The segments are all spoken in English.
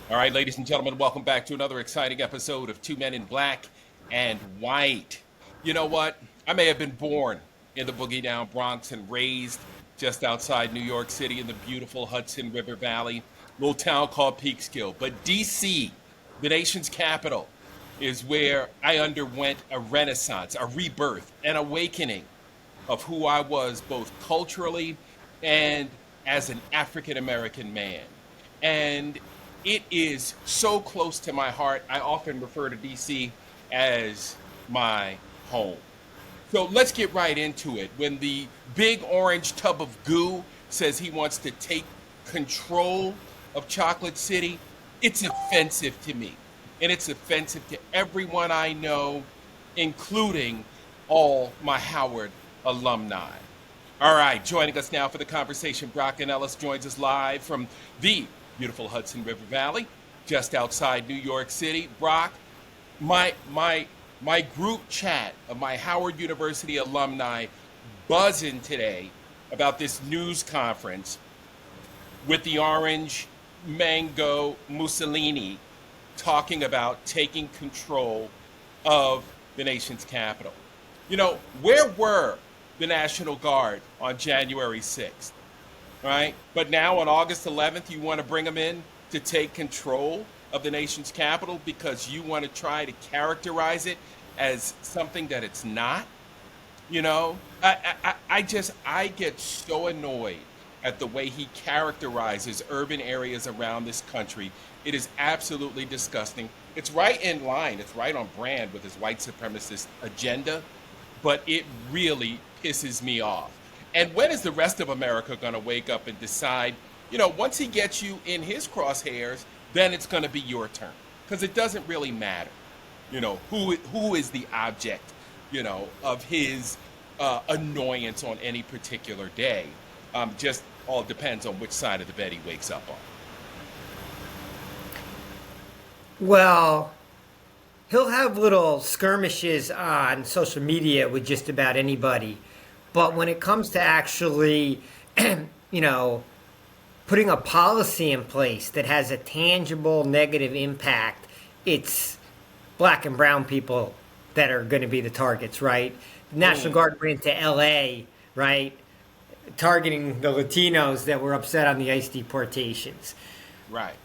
All right, ladies and gentlemen, welcome back to another exciting episode of Two Men in Black and White. You know what? I may have been born in the boogie down Bronx and raised just outside New York City in the beautiful Hudson River Valley, little town called Peekskill. But DC, the nation's capital, is where I underwent a renaissance, a rebirth, an awakening of who I was both culturally and as an African American man. And it is so close to my heart. I often refer to DC as my home. So let's get right into it. When the big orange tub of goo says he wants to take control of Chocolate City, it's offensive to me. And it's offensive to everyone I know, including all my Howard alumni. All right, joining us now for the conversation, Brock Ganeles joins us live from the beautiful Hudson River Valley, just outside New York City. Brock, my group chat of my Howard University alumni buzzing today about this news conference with the orange mango Mussolini talking about taking control of the nation's capital. You know, where were the National Guard on January 6th, right? But now on August 11th, you want to bring them in to take control of the nation's capital because you want to try to characterize it as something that it's not. You know, I get so annoyed at the way he characterizes urban areas around this country. It is absolutely disgusting. It's right in line, it's right on brand with his white supremacist agenda, but it really pisses me off. And when is the rest of America going to wake up and decide, you know, once he gets you in his crosshairs, then it's going to be your turn? Because it doesn't really matter, you know, who is the object, you know, of his annoyance on any particular day. Just all depends on which side of the bed he wakes up on. Well, he'll have little skirmishes on social media with just about anybody. But when it comes to actually, you know, putting a policy in place that has a tangible negative impact, it's black and brown people that are going to be the targets, right? The National Mm, Guard went to LA, right? Targeting the Latinos that were upset on the ICE deportations. right.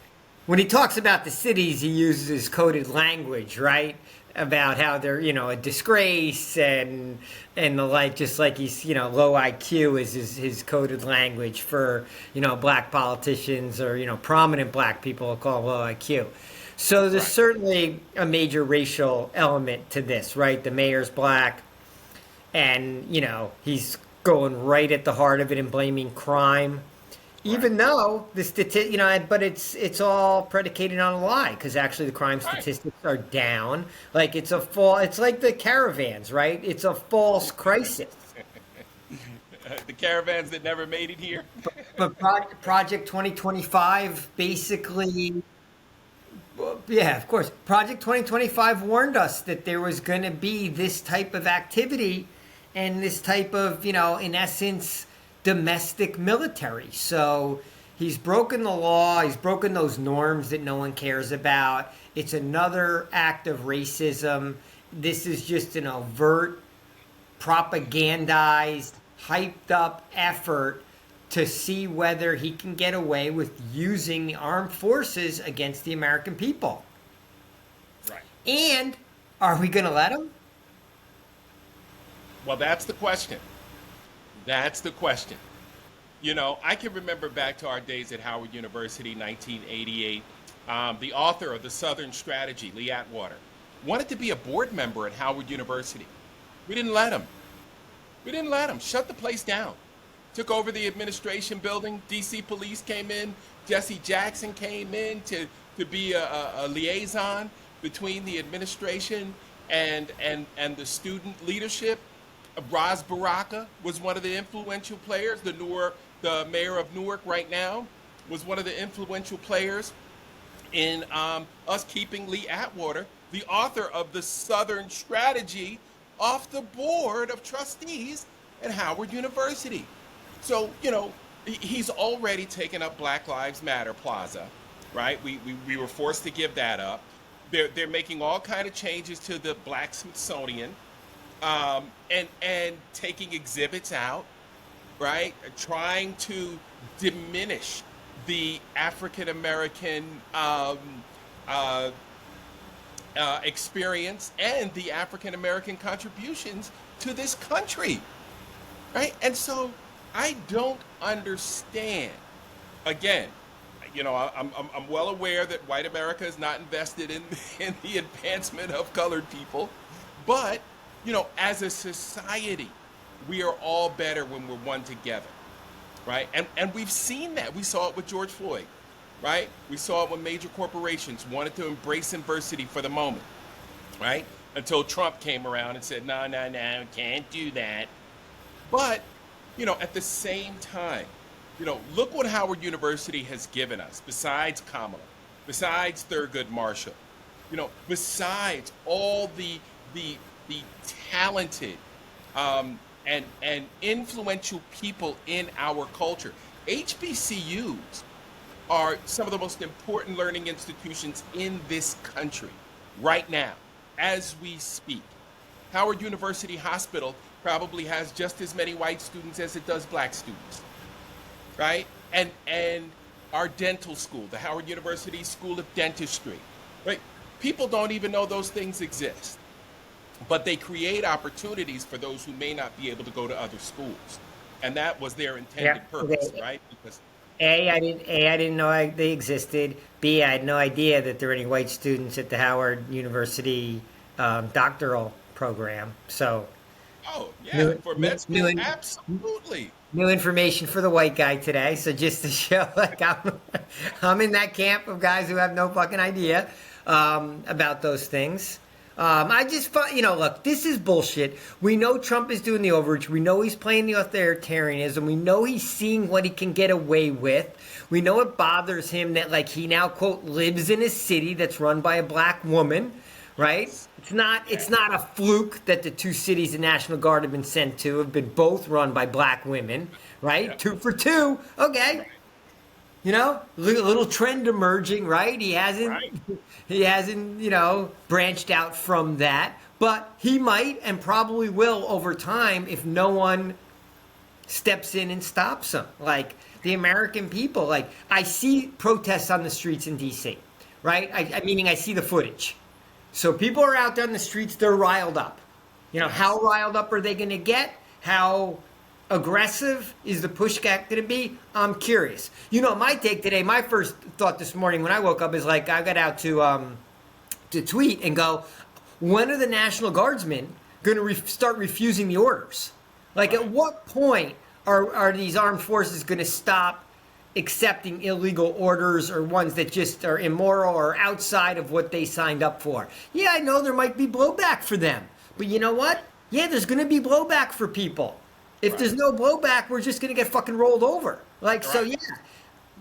When he talks about the cities, he uses coded language, right? About how they're, you know, a disgrace and the like, just like he's, you know, low IQ is his coded language for, you know, black politicians or, you know, prominent black people will call low IQ. So there's Right. certainly a major racial element to this, right? The mayor's black, and you know he's going right at the heart of it and blaming crime, Right. even though you know, but it's all predicated on a lie because actually the crime Right. statistics are down. Like it's like the caravans, right? It's a false crisis. The caravans that never made it here. But Project 2025 basically, well, yeah, of course, Project 2025 warned us that there was going to be this type of activity and this type of, you know, in essence, domestic military. So he's broken the law, he's broken those norms that no one cares about. It's another act of racism. This is just an overt, propagandized, hyped up effort to see whether he can get away with using the armed forces against the American people. Right. And are we going to let him? Well, that's the question. That's the question. You know, I can remember back to our days at Howard University, 1988. The author of The Southern Strategy, Lee Atwater, wanted to be a board member at Howard University. We didn't let him. We didn't let him. Shut the place down. Took over the administration building. DC police came in. Jesse Jackson came in to be a liaison between the administration and the student leadership. Raz Baraka was one of the influential players. The mayor of Newark right now was one of the influential players in us keeping Lee Atwater, the author of the Southern Strategy, off the board of trustees at Howard University. So, you know, he's already taken up Black Lives Matter Plaza. right? We were forced to give that up. They're making all kind of changes to the Black Smithsonian, and taking exhibits out, right? Trying to diminish the African American uh, experience and the African American contributions to this country, right? And so I don't understand. Again, I'm well aware that white America is not invested in the advancement of colored people, but as a society, we are all better when we're one together, right? And we've seen that. We saw it with George Floyd, right? We saw it when major corporations wanted to embrace adversity for the moment, right? Until Trump came around and said, no, no, no, can't do that. But, at the same time, look what Howard University has given us, besides Kamala, besides Thurgood Marshall, besides all the talented and influential people in our culture. HBCUs are some of the most important learning institutions in this country right now, as we speak. Howard University Hospital probably has just as many white students as it does black students, right? And our dental school, the Howard University School of Dentistry, right? People don't even know those things exist, but they create opportunities for those who may not be able to go to other schools, and that was their Yeah. intended purpose, right? Because I didn't know they existed. B, I had no idea that there were any white students at the Howard University doctoral program. So oh yeah, new, for new, med new, school, in- absolutely. new information for the white guy today. So just to show, like I'm in that camp of guys who have no fucking idea about those things. I just thought, look, this is bullshit. We know Trump is doing the overreach. We know he's playing the authoritarianism. We know he's seeing what he can get away with. We know it bothers him that, like, he now, quote, lives in a city that's run by a black woman, right? Yes. It's not a fluke that the two cities the National Guard have been sent to have been both run by black women, right? Yeah. 2 for 2. Okay. Right. Little trend emerging, right? He hasn't, Right. he hasn't, branched out from that, but he might and probably will over time if no one steps in and stops him. Like the American people, like I see protests on the streets in D.C., right? Meaning I see the footage. So people are out there on the streets, they're riled up. How riled up are they going to get? How aggressive is the pushback going to be? I'm curious. My take today, my first thought this morning when I woke up is like I got out to tweet and go, when are the National Guardsmen going to start refusing the orders? Like at what point are these armed forces going to stop accepting illegal orders or ones that just are immoral or outside of what they signed up for? Yeah, I know there might be blowback for them, but you know what? Yeah, there's going to be blowback for people. If there's no blowback, we're just going to get fucking rolled over. Like, so yeah,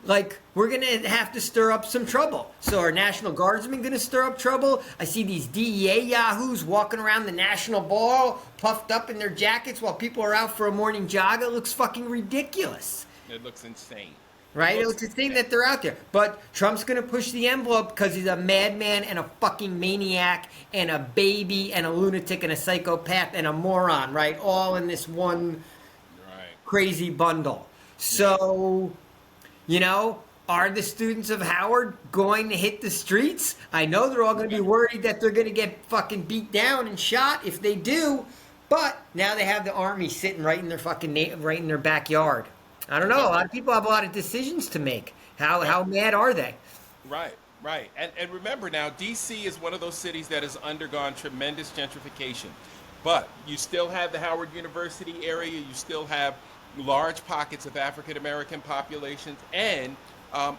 like we're going to have to stir up some trouble. So are National Guardsmen going to stir up trouble? I see these DEA yahoos walking around the National Mall puffed up in their jackets while people are out for a morning jog. It looks fucking ridiculous. It looks insane. Right? Looks It's a thing insane. that they're out there. But Trump's going to push the envelope because he's a madman and a fucking maniac and a baby and a lunatic and a psychopath and a moron, right? All in this one Right. crazy bundle. So, are the students of Howard going to hit the streets? I know they're all going to be worried that they're going to get fucking beat down and shot if they do, but now they have the army sitting right in their fucking right in their backyard. I don't know. A lot of people have a lot of decisions to make. How mad are they? Right, right. And remember now, D.C. is one of those cities that has undergone tremendous gentrification. But you still have the Howard University area, you still have large pockets of African American populations, and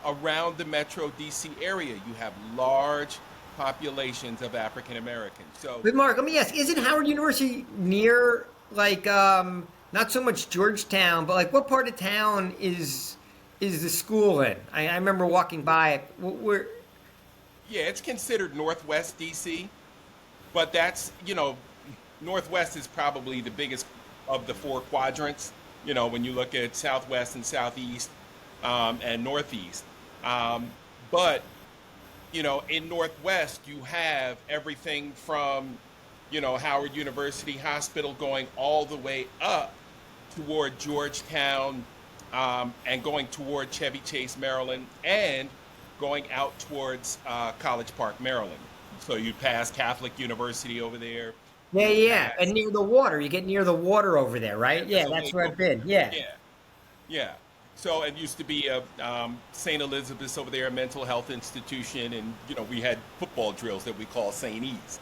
around the metro D.C. area, you have large populations of African Americans. So, But Mark, let me ask: isn't Howard University near like not so much Georgetown, but like what part of town is the school in? I remember walking by it. Where? yeah, it's considered Northwest D.C., but that's, Northwest is probably the biggest of the four quadrants. When you look at Southwest and Southeast and Northeast, But, in Northwest, you have everything from, Howard University Hospital going all the way up toward Georgetown, and going toward Chevy Chase, Maryland, and going out towards College Park, Maryland. So you pass Catholic University over there. Yeah, You yeah, and pass, near the water. You get near the water over there, yeah, right? there's Yeah, a that's lake where I've over been. there. Yeah. Yeah, yeah. So it used to be a St. Elizabeth's over there, a mental health institution, and we had football drills that we call St. E's,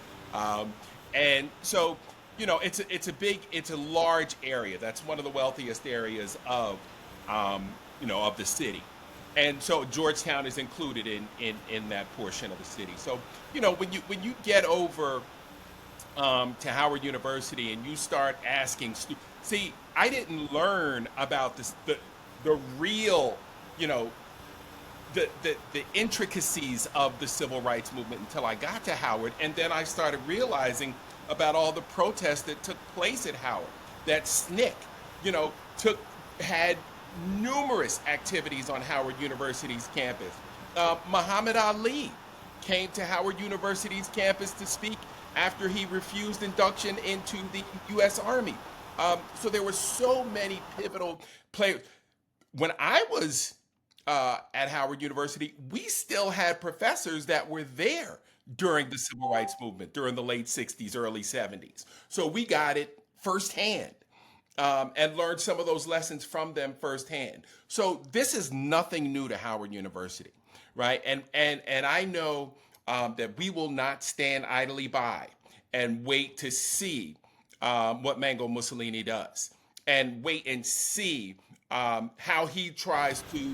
and so it's a large area. That's one of the wealthiest areas of the city, and so Georgetown is included in that portion of the city. So when you get over to Howard University and you start asking, see, I didn't learn about the real, you know, the intricacies of the civil rights movement until I got to Howard, and then I started realizing about all the protests that took place at Howard. That SNCC, had numerous activities on Howard University's campus. Muhammad Ali came to Howard University's campus to speak after he refused induction into the U.S. Army. So there were so many pivotal players. When I was at Howard University, we still had professors that were there during the civil rights movement during the late 60s, early 70s. So we got it firsthand, and learned some of those lessons from them firsthand. So this is nothing new to Howard University, right? And I know that we will not stand idly by and wait to see what Mango Mussolini does, and wait and see how he tries to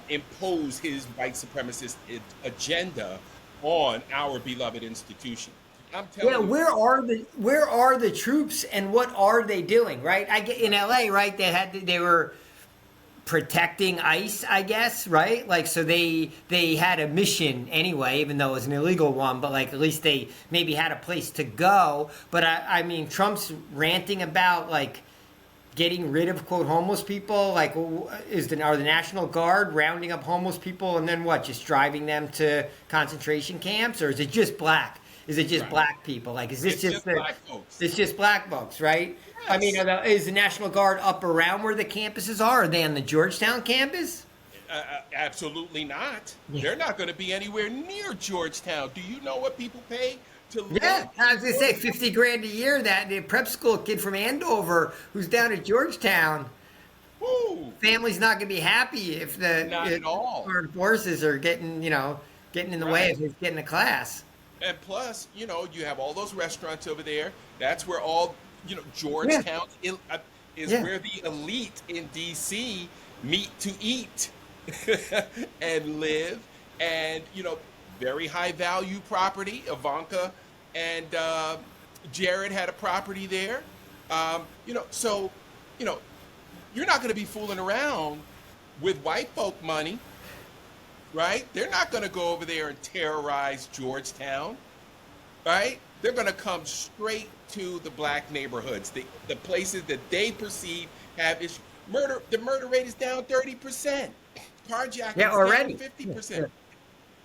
impose his white supremacist agenda on our beloved institution. I'm Yeah, telling you, where are the troops and what are they doing? Right, I get in L.A. Right, they were protecting ICE, I guess, right? Like, so they had a mission anyway, even though it was an illegal one. But like, at least they maybe had a place to go. But I mean, Trump's ranting about like getting rid of quote homeless people. Like, are the National Guard rounding up homeless people and then what? Just driving them to concentration camps, or is it just black? Is it just right? black people? Like, is this It's just just black folks. it's just black folks, right? I mean, Yes. is the National Guard up around where the campuses are? Are they on the Georgetown campus? Absolutely not. Yeah. They're not going to be anywhere near Georgetown. Do you know what people pay to live? Yeah, I was gonna say in 50 grand a year. That the prep school kid from Andover who's down at Georgetown, Woo, family's not gonna be happy if not at all. armed forces are getting in the way Right. of his getting to class. And plus, you have all those restaurants over there. That's where all, Yeah, Georgetown is yeah. where the elite in D.C. meet to eat and live. And, very high value property. Ivanka and Jared had a property there. So, you know, you're not going to be fooling around with white folk money, right? They're not going to go over there and terrorize Georgetown, right? They're going to come straight to the black neighborhoods, the places that they perceive have issues. The murder rate is down 30%. Carjacking Yeah, is down already. Yeah, 50%.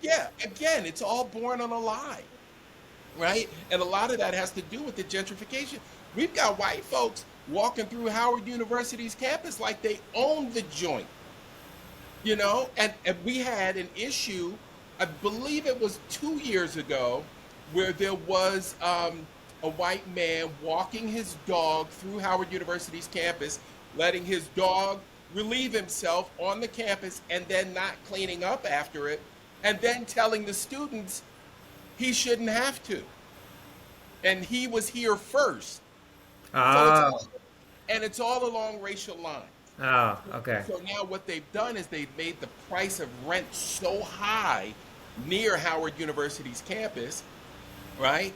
Yeah, again, it's all born on a lie, right? And a lot of that has to do with the gentrification. We've got white folks walking through Howard University's campus like they own the joint, and we had an issue, I believe it was 2 years ago, where there was a white man walking his dog through Howard University's campus, letting his dog relieve himself on the campus and then not cleaning up after it, and then telling the students he shouldn't have to. And he was here first. So Oh, it's all along racial lines. oh, okay. So now what they've done is they've made the price of rent so high near Howard University's campus, right?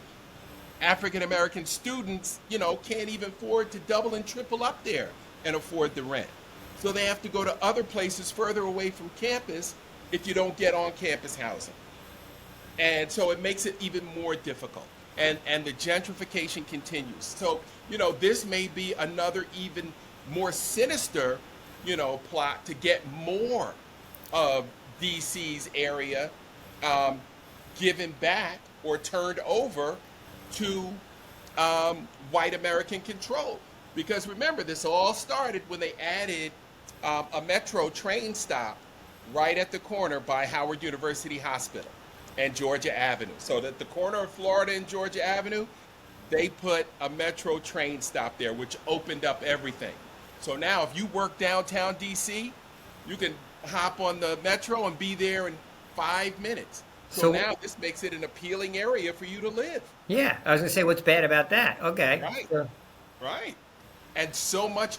African American students, can't even afford to double and triple up there and afford the rent. So they have to go to other places further away from campus if you don't get on campus housing. And so it makes it even more difficult. And the gentrification continues. So, this may be another even more sinister, plot to get more of DC's area given back or turned over to white American control. Because remember, this all started when they added a metro train stop right at the corner by Howard University Hospital and Georgia Avenue. So at the corner of Florida and Georgia Avenue, they put a metro train stop there, which opened up everything. So now if you work downtown DC, you can hop on the metro and be there in 5 minutes. So now this makes it an appealing area for you to live. Yeah, I was gonna say, what's bad about that? Okay. Right. So- Right. And so much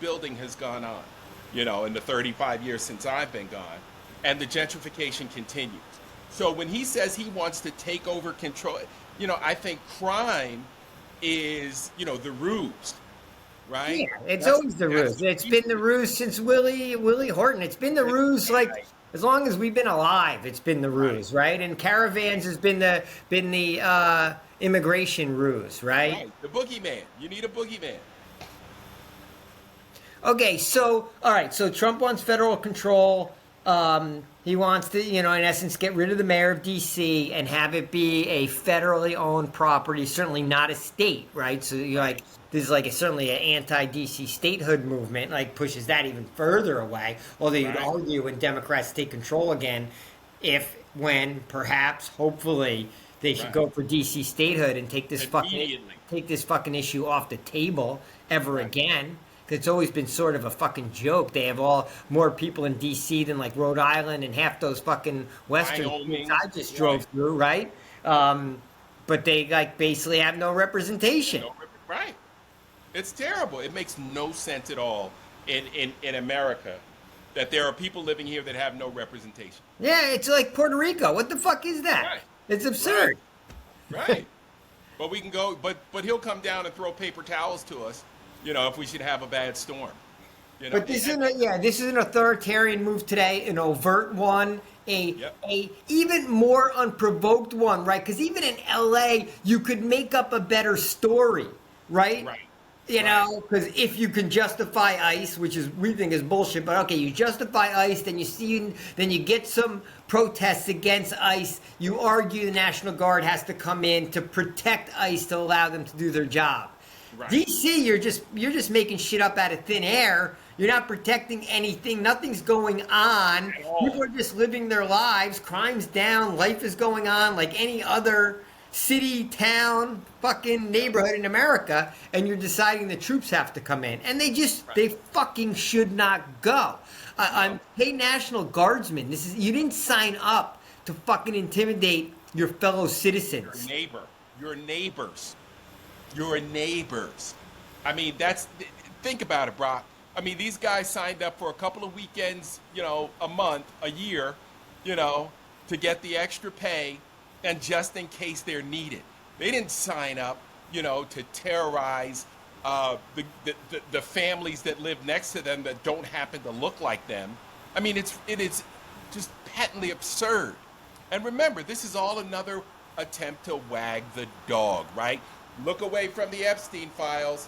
building has gone on, in the 35 years since I've been gone. And the gentrification continues. So when he says he wants to take over control, I think crime is, the ruse, right? Yeah, it's always the ruse. It's been the ruse since Willie Horton. It's been the ruse as long as we've been alive. It's been the ruse, right? And caravans has been the immigration ruse, right? Right. The boogeyman. You need a boogeyman. Okay, so all right, so Trump wants federal control. He wants to, in essence, get rid of the mayor of D.C. and have it be a federally owned property, certainly not a state, right? So this is certainly an anti-D.C. statehood movement, pushes that even further away. Although you'd argue when Democrats take control again, when, perhaps, hopefully, they should go for D.C. statehood and take this fucking issue off the table ever again. It's always been sort of a fucking joke. They have more people in D.C. than Rhode Island and half those fucking western states I just drove through, right? But they basically have no representation. Right. It's terrible. It makes no sense at all in America that there are people living here that have no representation. Yeah, it's like Puerto Rico. What the fuck is that? Right. It's absurd. Right. But we can go. But he'll come down and throw paper towels to us. If we should have a bad storm. But this is an authoritarian move today, an overt one, a even more unprovoked one, right? Because even in LA, you could make up a better story, right? Right. Because if you can justify ICE, which we think is bullshit, but okay, you justify ICE, then you get some protests against ICE. You argue the National Guard has to come in to protect ICE to allow them to do their job. Right. DC, you're just making shit up out of thin air. You're not protecting anything. Nothing's going on. People are just living their lives. Crime's down. Life is going on like any other city, town, fucking neighborhood in America. And you're deciding the troops have to come in. And they fucking should not go. Hey, National Guardsmen, you didn't sign up to fucking intimidate your fellow citizens. Your neighbors. Your neighbors. I mean, think about it, Brock. I mean, these guys signed up for a couple of weekends, a month, a year, to get the extra pay and just in case they're needed. They didn't sign up, to terrorize the families that live next to them that don't happen to look like them. I mean, it is just patently absurd. And remember, this is all another attempt to wag the dog, right? Look away from the Epstein files,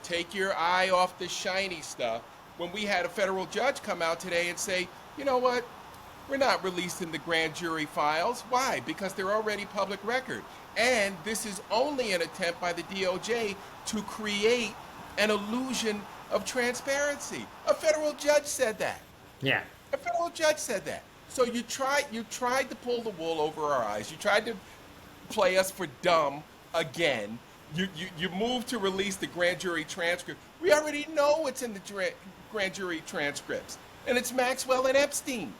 take your eye off the shiny stuff. When we had a federal judge come out today and say, you know what, we're not releasing the grand jury files. Why? Because they're already public record. And this is only an attempt by the DOJ to create an illusion of transparency. A federal judge said that. Yeah. A federal judge said that. So you tried to pull the wool over our eyes. You tried to play us for dumb. Again, you moved to release the grand jury transcript. We already know what's in the grand jury transcripts, and it's Maxwell and Epstein.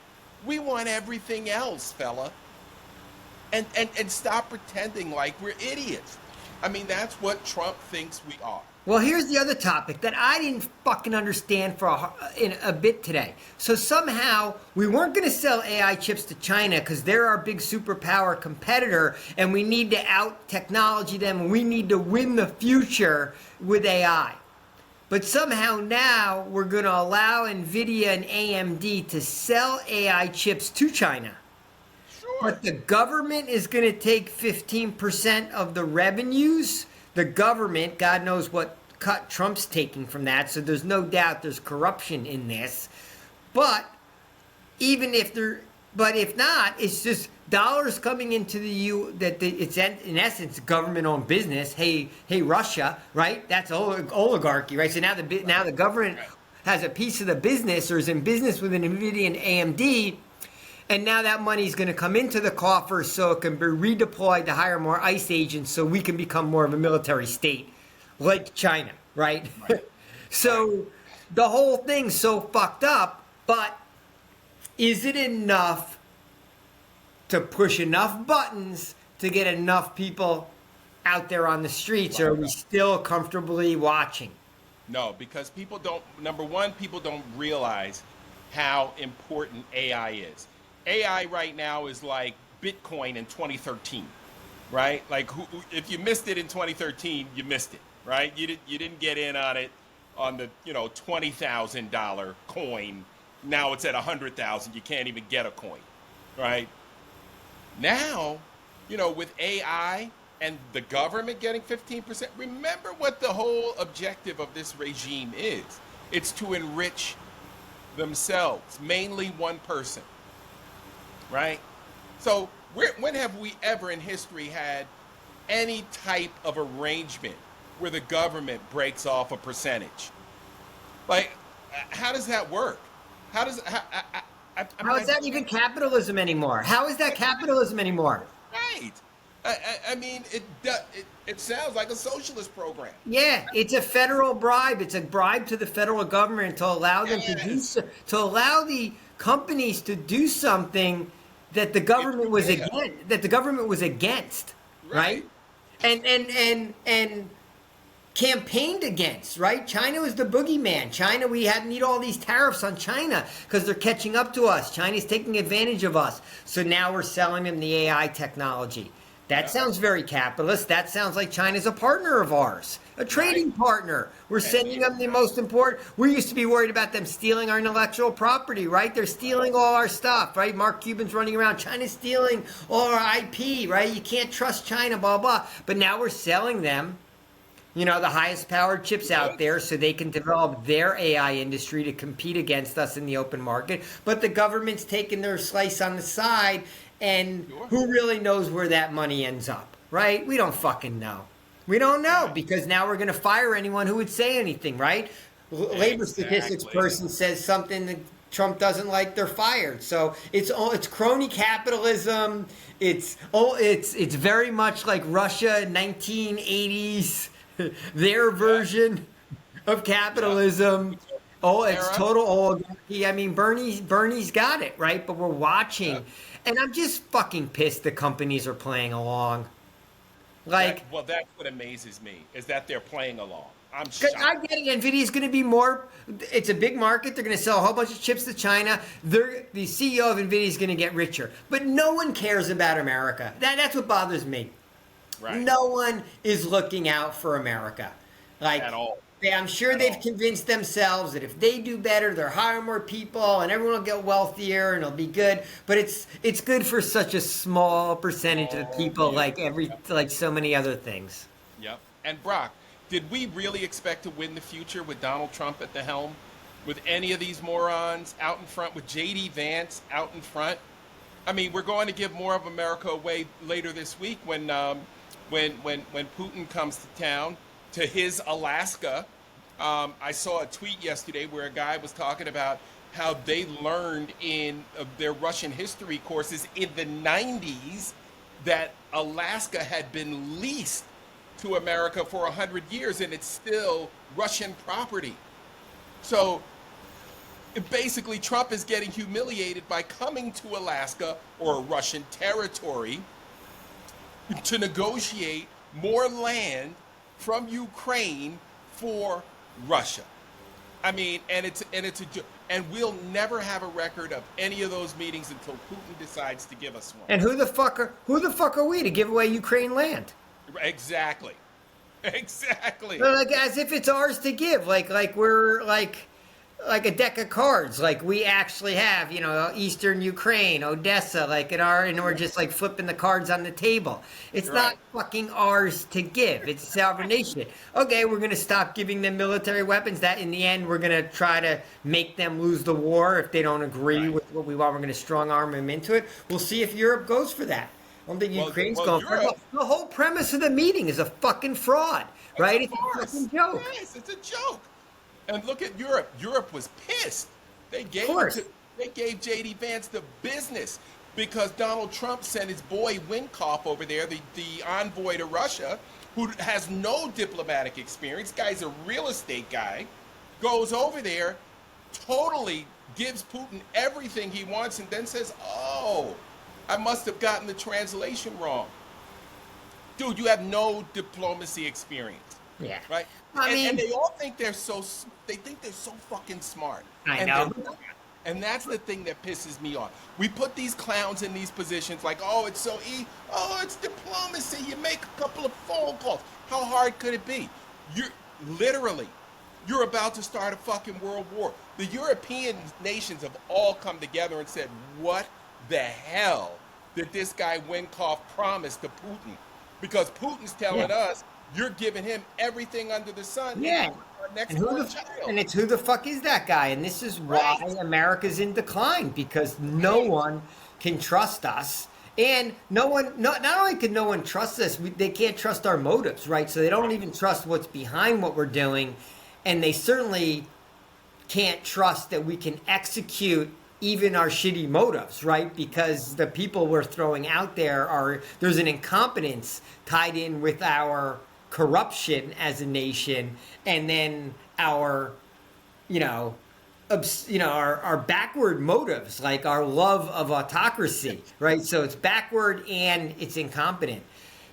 We want everything else, fella. And stop pretending like we're idiots. I mean, that's what Trump thinks we are. Well, here's the other topic that I didn't fucking understand in a bit today. So somehow we weren't going to sell AI chips to China because they're our big superpower competitor and we need to out-technology them and we need to win the future with AI. But somehow now we're going to allow NVIDIA and AMD to sell AI chips to China. Sure. But the government is going to take 15% of the revenues. The government, God knows what cut Trump's taking from that, so there's no doubt there's corruption in this. But even if they're, but if not, it's just dollars coming into it's in essence government-owned business. Hey, Russia, right? That's oligarchy, right? So now now the government has a piece of the business or is in business with an NVIDIA and AMD, and now that money is going to come into the coffers so it can be redeployed to hire more ICE agents so we can become more of a military state like China, right? So the whole thing's so fucked up, but is it enough to push enough buttons to get enough people out there on the streets, or are we still comfortably watching? No, because people don't, number one, people don't realize how important AI is. AI right now is like Bitcoin in 2013, right? Like if you missed it in 2013, you missed it, right? You didn't get in on it on the, $20,000 coin. Now it's at 100,000. You can't even get a coin, right? Now, with AI and the government getting 15%, remember what the whole objective of this regime is. It's to enrich themselves, mainly one person, right? So when have we ever in history had any type of arrangement where the government breaks off a percentage? Like, how does that work? How is that even capitalism anymore? How is that capitalism anymore? Right. I mean, it sounds like a socialist program. Yeah, it's a federal bribe. It's a bribe to the federal government to allow them to allow the companies to do something that the government was against, right? And campaigned against, right? China was the boogeyman. China, we need all these tariffs on China because they're catching up to us. China's taking advantage of us. So now we're selling them the AI technology. That sounds very capitalist. That sounds like China's a partner of ours, a trading partner. We're sending them the most important. We used to be worried about them stealing our intellectual property, right? They're stealing all our stuff, right? Mark Cuban's running around. China's stealing all our IP, right? You can't trust China, blah, blah. But now we're selling them the highest powered chips out there so they can develop their AI industry to compete against us in the open market. But the government's taking their slice on the side, and who really knows where that money ends up, right? We don't fucking know. We don't know because now we're going to fire anyone who would say anything, right? Labor statistics person says something that Trump doesn't like, they're fired. So it's crony capitalism. It's very much like Russia 1980s. Their version of capitalism. It's total oligarchy. I mean, Bernie's got it, right? But we're watching. And I'm just fucking pissed the companies are playing along. That's what amazes me, is that they're playing along. I'm shocked. I get it. NVIDIA's going to be more, it's a big market. They're going to sell a whole bunch of chips to China. The CEO of NVIDIA is going to get richer. But no one cares about America. That's what bothers me. Right. No one is looking out for America. At all. I'm sure they've convinced themselves that if they do better, they'll hire more people and everyone will get wealthier and it'll be good. But it's good for such a small percentage of people, like so many other things. Yep. And Brock, did we really expect to win the future with Donald Trump at the helm? With any of these morons out in front, with J.D. Vance out in front? I mean, we're going to give more of America away later this week when Putin comes to town, to his Alaska. I saw a tweet yesterday where a guy was talking about how they learned in their Russian history courses in the 90s that Alaska had been leased to America for 100 years and it's still Russian property. So basically Trump is getting humiliated by coming to Alaska or Russian territory to negotiate more land from Ukraine for Russia. I mean, and we'll never have a record of any of those meetings until Putin decides to give us one. And who the fuck are we to give away Ukraine land? Exactly. Exactly. Like as if it's ours to give. Like we're like like a deck of cards. Like we actually have, Eastern Ukraine, Odessa, like and we're just like flipping the cards on the table. It's not Right. fucking ours to give. It's a sovereign nation. Okay, we're gonna stop giving them military weapons. That in the end, we're gonna try to make them lose the war if they don't agree Right. with what we want. We're gonna strong arm them into it. We'll see if Europe goes for that. I don't think Ukraine's Well, going for it. Europe, The whole premise of the meeting is a fucking fraud, it's a right? It's a farce. fucking joke. Yes, it's a joke. And look at Europe. Europe was pissed. They Of gave it course. to they gave JD Vance the business because Donald Trump sent his boy Winkoff over there, the envoy to Russia, who has no diplomatic experience. Guy's a real estate guy, goes over there, totally gives Putin everything he wants, and then says, "Oh, I must have gotten the translation wrong." Dude, you have no diplomacy experience, Yeah. right? I And, mean, and they all think they think they're so fucking smart. I And know. they're not. And that's the thing that pisses me off. We put these clowns in these positions like, oh, it's so oh, it's diplomacy. You make a couple of phone calls. How hard could it be? You're literally, you're about to start a fucking world war. The European nations have all come together and said, what the hell did this guy Winkoff promise to Putin? Because Putin's telling Yeah. us you're giving him everything under the sun. Yeah. Our next And who born the child. and it's who the fuck is that guy? And this is why Right. America's in decline because no one can trust us. And no one, not only can no one trust us, they can't trust our motives, right? So they don't even trust what's behind what we're doing. And they certainly can't trust that we can execute even our shitty motives, right? Because the people we're throwing out there there's an incompetence tied in with our corruption as a nation, and then our, our backward motives, like our love of autocracy, right? So it's backward and it's incompetent.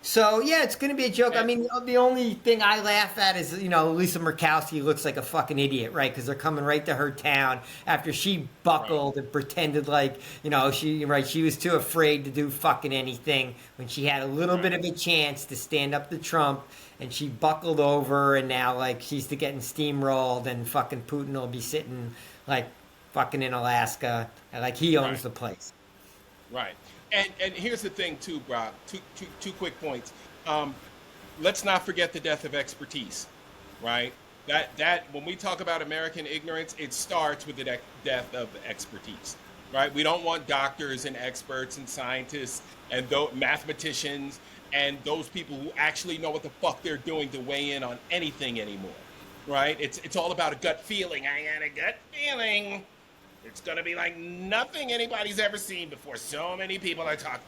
So yeah, it's going to be a joke. I mean, the only thing I laugh at is Lisa Murkowski looks like a fucking idiot, right? Because they're coming right to her town after she buckled and pretended like she was too afraid to do fucking anything when she had a little bit of a chance to stand up to Trump, and she buckled over, and now like she's getting steamrolled, and fucking Putin will be sitting like fucking in Alaska, and like he owns the place. Right. And here's the thing too, Brock. Two quick points. Let's not forget the death of expertise, right? That when we talk about American ignorance, it starts with the death of expertise, right? We don't want doctors and experts and scientists and mathematicians and those people who actually know what the fuck they're doing to weigh in on anything anymore, right? It's all about a gut feeling. I got a gut feeling. It's going to be like nothing anybody's ever seen before. So many people are talking.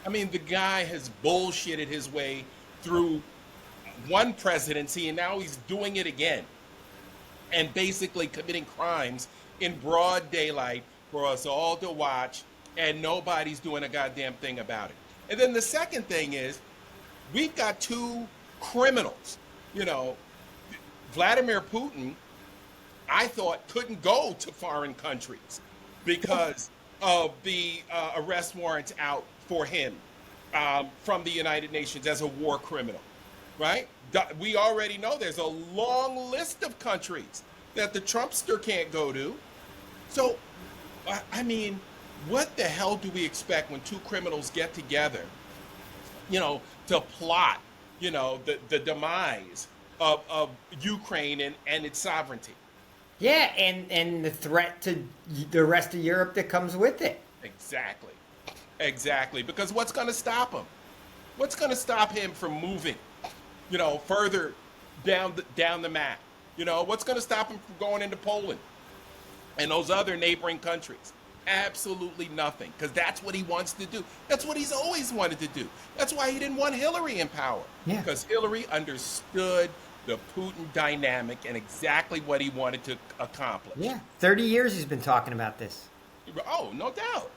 I mean, the guy has bullshitted his way through one presidency, and now he's doing it again. And basically committing crimes in broad daylight for us all to watch, and nobody's doing a goddamn thing about it. And then the second thing is, we've got two criminals. Vladimir Putin, I thought, couldn't go to foreign countries because of the arrest warrants out for him from the United Nations as a war criminal, right? We already know there's a long list of countries that the Trumpster can't go to. So, I mean, what the hell do we expect when two criminals get together, to plot, the demise of Ukraine and its sovereignty? Yeah, and the threat to the rest of Europe that comes with it. Exactly. Because what's going to stop him? What's going to stop him from moving, further down the map? What's going to stop him from going into Poland and those other neighboring countries? Absolutely nothing, because that's what he wants to do. That's what he's always wanted to do. That's why he didn't want Hillary in power. Yeah. Because Hillary understood the Putin dynamic and exactly what he wanted to accomplish. Yeah, 30 years he's been talking about this. Oh, no doubt.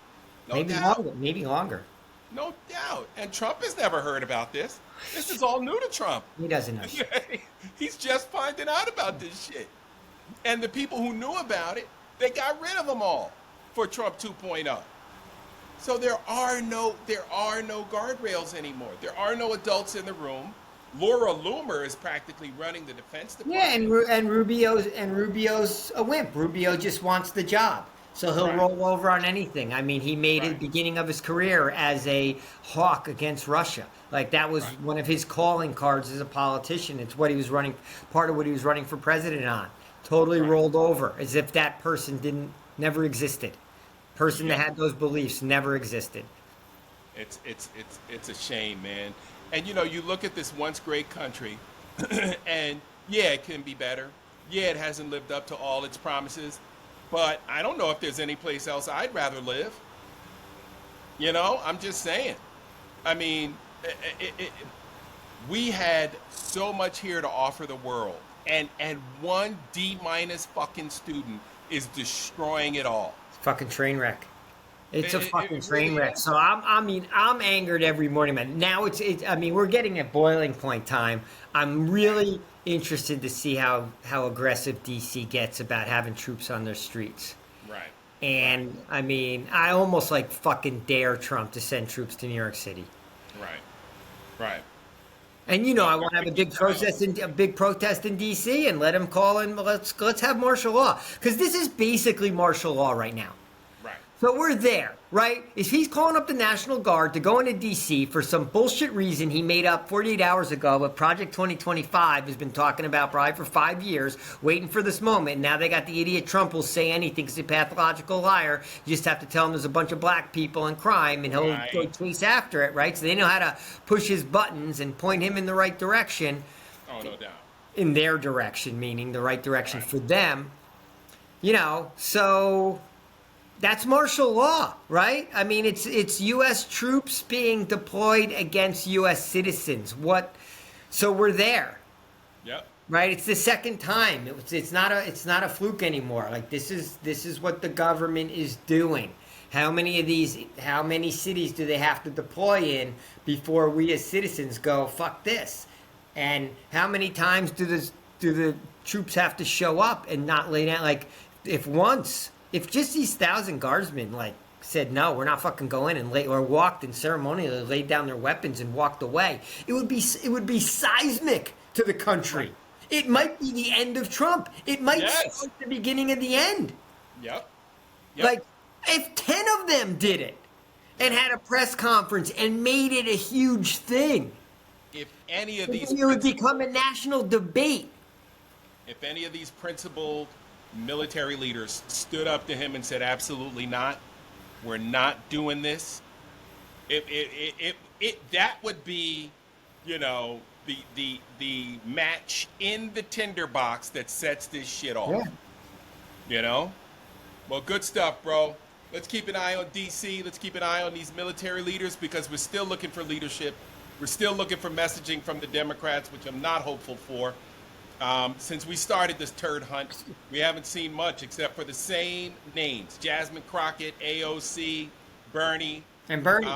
Maybe longer. No doubt. And Trump has never heard about this. This is all new to Trump. He doesn't know shit. He's just finding out about this shit. And the people who knew about it, they got rid of them all for Trump 2.0. So there are no guardrails anymore. There are no adults in the room. Laura Loomer is practically running the Defense Yeah, Department. and Rubio's a wimp. Rubio just wants the job, so he'll Right, roll over on anything. I mean, he made it right, beginning of his career as a hawk against Russia. Like that was right. one of his calling cards as a politician. It's what he was running, part of what he was running for president on. Totally Right. rolled over as if that person didn't never existed. Person that Yep. had those beliefs never existed. It's a shame, man. And you look at this once great country, and yeah, it can be better. Yeah, it hasn't lived up to all its promises, but I don't know if there's any place else I'd rather live. I'm just saying. I mean, we had so much here to offer the world, and one D minus fucking student is destroying it all. Fucking train wreck. It's a fucking It train really wreck. is. So I'm angered every morning, man. Now I mean, we're getting at boiling point time. I'm really interested to see how aggressive DC gets about having troops on their streets. Right. Right. And I mean, I almost like fucking dare Trump to send troops to New York City. Right. Right. And Well, I want to have a big protest in DC and let him call in. Let's have martial law because this is basically martial law right now. right. So we're there, right? If he's calling up the National Guard to go into D.C. for some bullshit reason he made up 48 hours ago, but Project 2025 has been talking about probably for 5 years, waiting for this moment. And now they got the idiot Trump will say anything because he's a pathological liar. You just have to tell him there's a bunch of black people and crime, and he'll Right. go chase after it, right? So they know how to push his buttons and point him in the right direction, Oh, no doubt. in their direction, meaning the right direction Right. for them. So that's martial law, right? I mean, it's U.S. troops being deployed against U.S. citizens. So we're there, Yep. right? It's the second time. It's not a fluke anymore. Like this is what the government is doing. How many cities do they have to deploy in before we as citizens go fuck this? And how many times do the troops have to show up and not lay down? Like if just these 1,000 guardsmen like said no, we're not fucking going or walked and ceremonially laid down their weapons and walked away, it would be seismic to the country. It might be the end of Trump. It might Yes. start the beginning of the end. Yep. Yep. Like if 10 of them did it and had a press conference and made it a huge thing, if any of these it would principal- become a national debate. if any of these principled military leaders stood up to him and said, "Absolutely not, we're not doing this," that would be, the match in the tinderbox that sets this shit off. Yeah. Well, good stuff, bro. Let's keep an eye on DC. Let's keep an eye on these military leaders because we're still looking for leadership. We're still looking for messaging from the Democrats, which I'm not hopeful for. Since we started this turd hunt, we haven't seen much except for the same names: Jasmine Crockett, AOC, Bernie. And Bernie.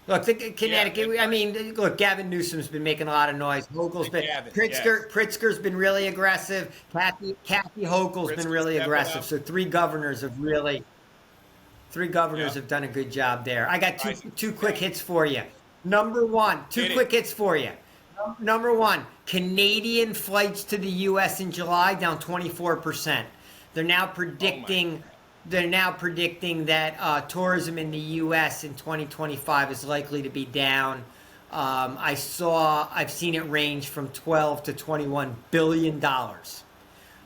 Look, Connecticut. Yeah, I mean, look, Gavin Newsom's been making a lot of noise. Hochul's been Gavin, Pritzker's been really aggressive. Kathy Hochul's been Pritzker's really stepping aggressive. up. So three governors have Yeah. done a good job there. I got Nice. two quick hits for you. Number one, two Hit it. quick hits for you. Number one, Canadian flights to the U.S. in July down 24%. They're now predicting. They're now predicting that tourism in the U.S. in 2025 is likely to be down. I've seen it range from 12 to 21 billion dollars,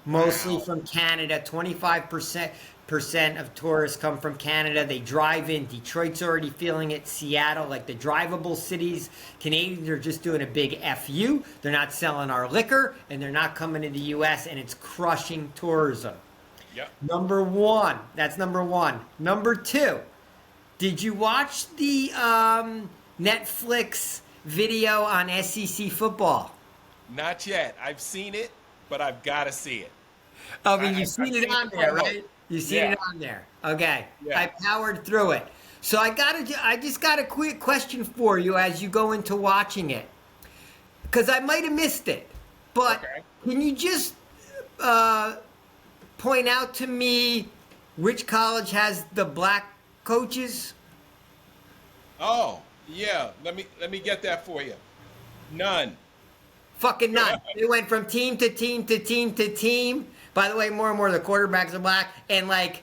mostly Wow. from Canada. 25% of tourists come from Canada. They drive in. Detroit's already feeling it. Seattle, like the drivable cities. Canadians are just doing a big FU. They're not selling our liquor, and they're not coming to the U.S., and it's crushing tourism. Yep. Number one. That's number one. Number two. Did you watch the Netflix video on SEC football? Not yet. I've seen it, but I've got to see it. I mean, I've you've seen it seen on the there, promo. right? You've seen Yeah. it on there. Okay. Yeah. I powered through it. So I just got a quick question for you as you go into watching it, because I might have missed it. But Okay. can you just point out to me which college has the black coaches? Oh, Yeah, let me get that for you. None. Fucking none. It went from team to team to team to team. By the way, more and more of the quarterbacks are black, and like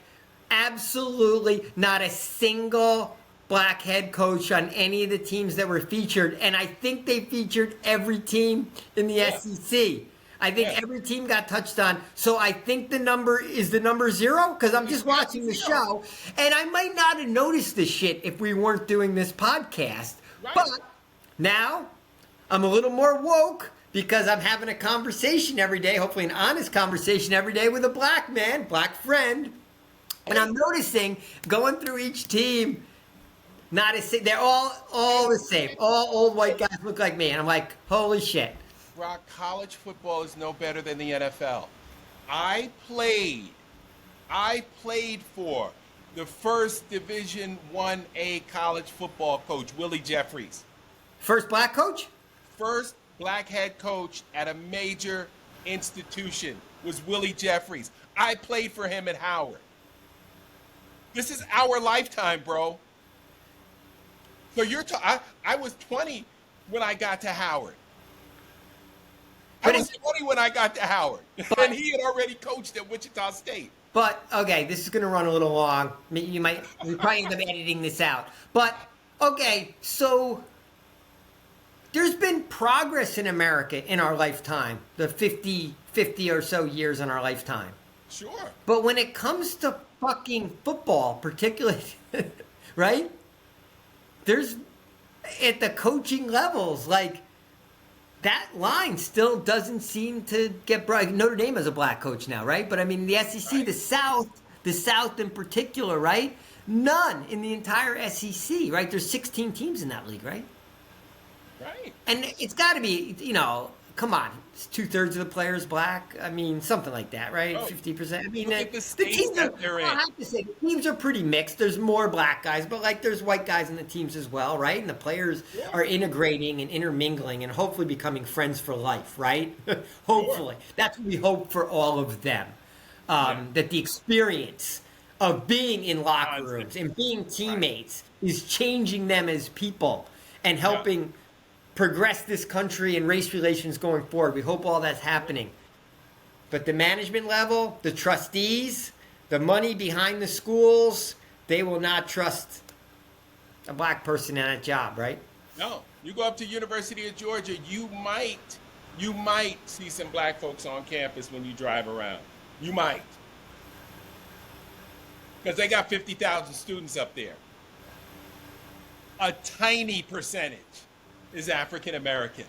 absolutely not a single black head coach on any of the teams that were featured. And I think they featured every team in the Yeah, SEC. I think yeah. every team got touched on. So I think the number is the number zero because I'm It's just got to watching the zero. show. And I might not have noticed this shit if we weren't doing this podcast. But Right. now I'm a little more woke because I'm having a conversation every day, hopefully an honest conversation every day with a black man, black friend. And I'm noticing going through each team, not as they're all the same. All old white guys look like me, and I'm like, holy shit. Brock, college football is no better than the NFL. I played, I played for the first Division 1A college football coach, Willie Jeffries. First black coach? First black head coach at a major institution was Willie Jeffries. I played for him at Howard. This is our lifetime, bro. So I was 20 when I got to Howard. I But was 20 when I got to Howard, and he had already coached at Wichita State. But okay, this is gonna run a little long. We probably end up editing this out. But okay, so there's been progress in America in our lifetime, the 50 or so years in our lifetime. Sure. But when it comes to fucking football, particularly, right? There's at the coaching levels, like that line still doesn't seem to get brought. Notre Dame has a black coach now, right? But I mean, the SEC, Right. the South in particular, right? None in the entire SEC, right? There's 16 teams in that league, right? Right. And it's got to be, come on, it's 2/3 of the players black. I mean, something like that, right? Oh, 50%. I mean, look at the the states teams are. that they're I in. have to say, the teams are pretty mixed. There's more black guys, but like there's white guys in the teams as well, right? And the players Yeah. are integrating and intermingling and hopefully becoming friends for life, right? Hopefully, that's what we hope for all of them. That the experience of being in locker rooms and being teammates is changing them as people and helping progress this country and race relations going forward. We hope all that's happening. But the management level, the trustees, the money behind the schools, they will not trust a black person in that job, right? No, you go up to University of Georgia, you might see some black folks on campus when you drive around. You might. Because they got 50,000 students up there. A tiny percentage is African American.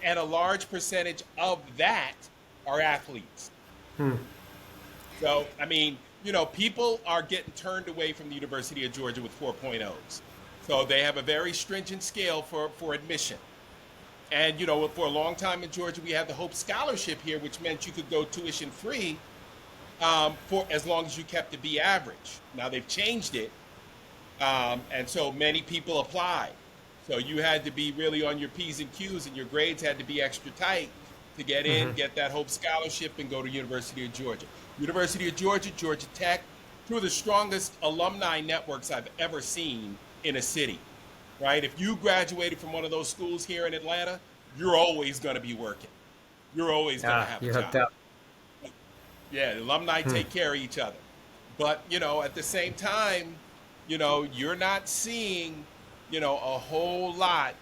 And a large percentage of that are athletes. So, I mean, people are getting turned away from the University of Georgia with 4.0s. So they have a very stringent scale for admission. And, for a long time in Georgia, we had the Hope Scholarship here, which meant you could go tuition free for as long as you kept the B average. Now they've changed it. And so many people applied. So you had to be really on your P's and Q's, and your grades had to be extra tight to get in, get that Hope Scholarship, and go to University of Georgia. University of Georgia, Georgia Tech, two of the strongest alumni networks I've ever seen in a city, right? If you graduated from one of those schools here in Atlanta, you're always going to be working. You're always going to have a You're hooked job. up. Yeah, the alumni take care of each other. But, at the same time, you're not seeing, a whole lot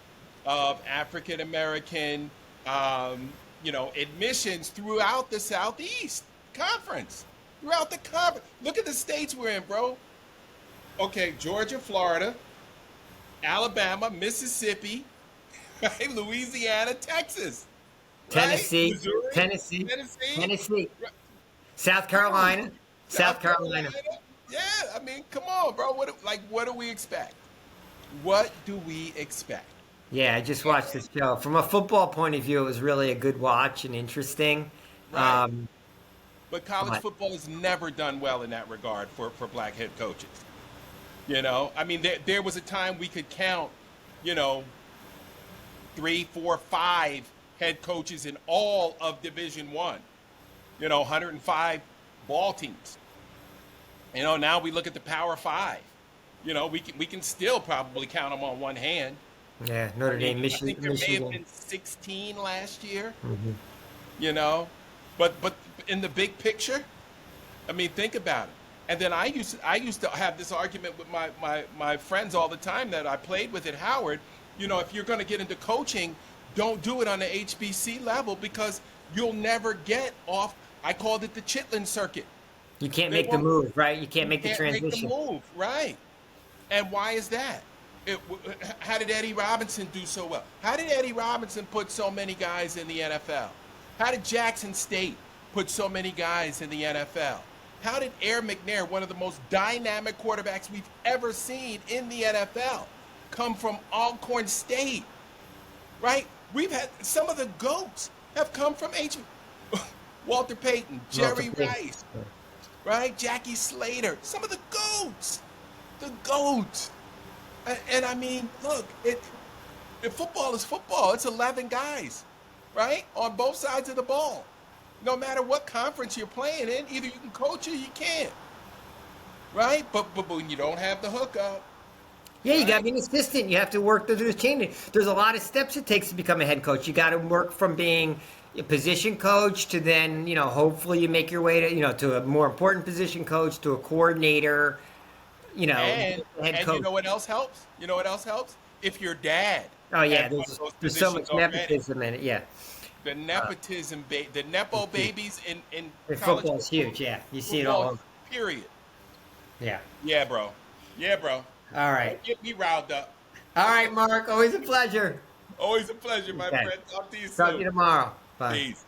of African American, admissions throughout the Southeast Conference. Throughout the conference. Look at the states we're in, bro. Okay, Georgia, Florida, Alabama, Mississippi, right? Louisiana, Texas, right? Tennessee, Missouri, Tennessee, Tennessee, Tennessee, right? South Carolina, South Carolina. Yeah, I mean, come on, bro. What do we expect? What do we expect? Yeah, I just watched this show. From a football point of view, it was really a good watch and interesting. Right. Um, But college but football has never done well in that regard for black head coaches. I mean, there was a time we could count, 3, 4, 5 head coaches in all of Division One. 105 ball teams. Now we look at the Power Five. we can still probably count them on one hand. Yeah, I Notre mean, Dame, I think there may have Michigan. been 16 last year, Hmm. you know, but in the big picture, I mean, think about it. And then I used to have this argument with my friends all the time that I played with at Howard. If you're going to get into coaching, don't do it on the HBC level because you'll never get off. I called it the Chitlin circuit. You can't They make the won't. move, right? You can't You make the can't make the transition. move, right? And why is that? How did Eddie Robinson do so well? How did Eddie Robinson put so many guys in the NFL? How did Jackson State put so many guys in the NFL? How did Air McNair, one of the most dynamic quarterbacks we've ever seen in the NFL, come from Alcorn State? Right? We've had some of the GOATs have come from Walter Payton, Walter Jerry Payton. Rice, right? Jackie Slater, some of the GOATs, the GOATs. And I mean, look, if football is football, it's 11 guys, right? On both sides of the ball. No matter what conference you're playing in, either you can coach or you can't, right? But when you don't have the hookup, Yeah, you got to right? be an assistant. You have to work through the chain. There's a lot of steps it takes to become a head coach. You got to work from being a position coach to then, hopefully you make your way to a more important position coach to a coordinator, And head and you coach. know what else helps? You know what else helps? If your dad Oh had yeah, one of those there's so positions much already, nepotism in it. Yeah, the nepo babies in college football is huge. Yeah, you see it all football, over. period. Yeah. Yeah, bro. Yeah, bro. All right. Don't get me riled up. All right, Mark. Always a pleasure. Always a pleasure, my Okay. friend. Talk to you Talk to you soon. tomorrow. Bye. Peace.